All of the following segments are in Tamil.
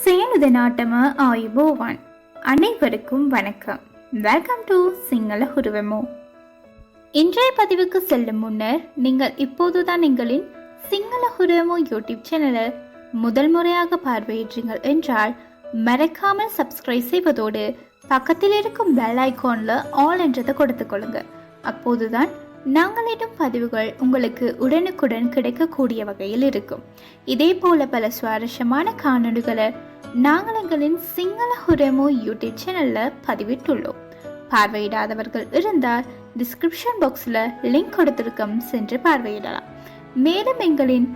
சேனுத நாட்டம ஆயுபோவான். அனைவருக்கும் வணக்கம். வெல்கம் டு சிங்கள ஹுருவமோ. இன்றைய பதிவுக்கு செல்லும் முன்னர் நீங்கள் இப்போதுதான் எங்களின் சிங்கள ஹுருவமோ யூடியூப் சேனலை முதல் முறையாக பார்வையிட்டீர்கள் என்றால் மறக்காமல் சப்ஸ்கிரைப் செய்வதோடு பக்கத்தில் இருக்கும் பெல் ஐகான்ல ஆல் என்றதை கொடுத்துக் கொள்ளுங்க. அப்போதுதான் நாங்கள் இடும் பதிவுகள் உங்களுக்கு உடனுக்குடன் கிடைக்கக்கூடிய வகையில் இருக்கும். இதே போல பல சுவாரஸ்யமான காணொலிகளை நாங்கள் எங்களின் சிங்கள ஹுருவமோ யூடியூப் சேனல்ல பதிவிட்டுள்ளோம். பார்வையிடாதவர்கள் இருந்தால் டிஸ்கிரிப்ஷன் பாக்ஸில் லிங்க் கொடுத்திருக்கும், சென்று பார்வையிடலாம். மேலும் எங்களின்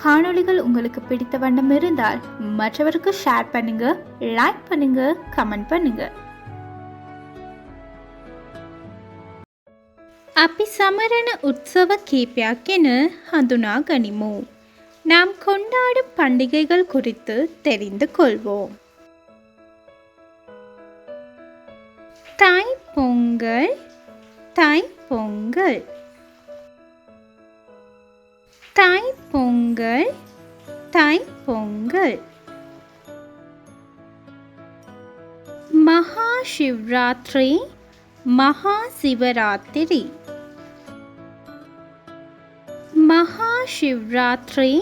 காணொலிகள் உங்களுக்கு பிடித்த வண்ணம் இருந்தால் மற்றவருக்கு ஷேர் பண்ணுங்க, லைக் பண்ணுங்க, கமெண்ட் பண்ணுங்க. අපි සමරන උත්සව කීපයක් ගැන හඳුනා ගනිමු. நாம் கொண்டாடும் பண்டிகைகள் குறித்து தெரிந்து கொள்வோம். தைப்பொங்கல், தைப்பொங்கல், தைப்பொங்கல், தைப்பொங்கல். மகா சிவராத்திரி, மகா சிவராத்திரி, மகா சிவராத்திரி,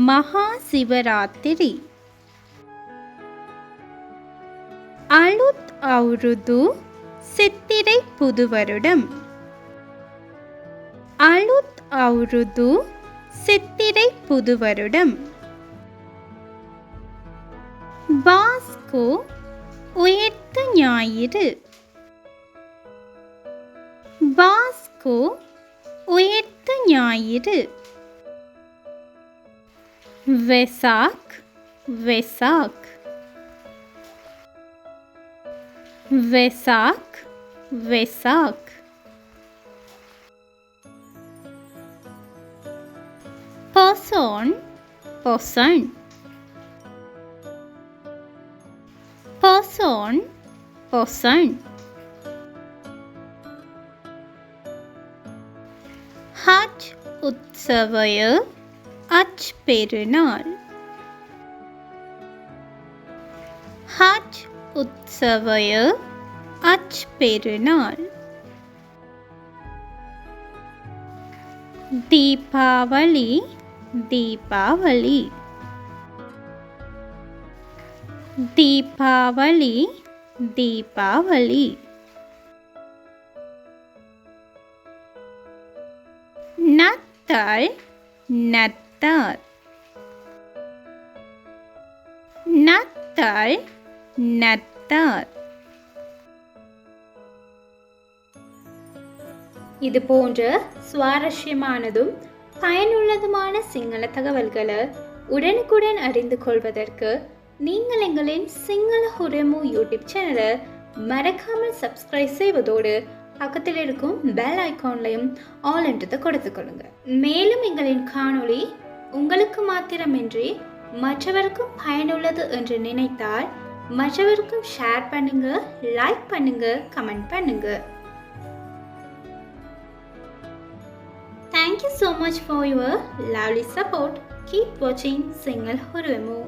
மகா சிவராத்திரி. அலுத் அவுருது, சித்திரை புதுவருடம், அலுத் அவுருது, சித்திரை புதுவருடம். பாஸ்கோ, உயிர்த்த ஞாயிறு, பாஸ்கோ, உயிர்த்த ஞாயிறு. வெசாக், வெசாக், வெசாக், வெசாக். பொசோன், பொசன், பொசோன், பொசன். ஹஜ் உத்சவய, அச் பெருநாள், ஹஜ் உத்சவய, அச் பெருநாள். தீபாவளி, தீபாவளி, தீபாவளி, தீபாவளி. நத்தாள், நத்தாள், நத்தாள், நத்தாள். இது போன்ற சுவாரஸ்யமானதும் பயனுள்ளதுமான சிங்கள தகவல்களை உடனுக்குடன் அறிந்து கொள்வதற்கு நீங்கள் எங்களின் சிங்கள ஹுருவமோ யூடியூப் சேனலை மறக்காமல் சப்ஸ்கிரைப் செய்வதோடு பக்கத்தில் இருக்கும் பெல் ஐகான்லையும் ஆல் என்றதை கொடுத்துக்கொள்ளுங்க. மேலும் எங்களின் காணொளி உங்களுக்கு மாத்திரமின்றி மற்றவருக்கும் பயனுள்ளது என்று நினைத்தால் மற்றவருக்கும் ஷேர் பண்ணுங்க, லைக் பண்ணுங்க, கமெண்ட் பண்ணுங்க. Thank you so much for your lovely support. Keep watching Single Huruvamo.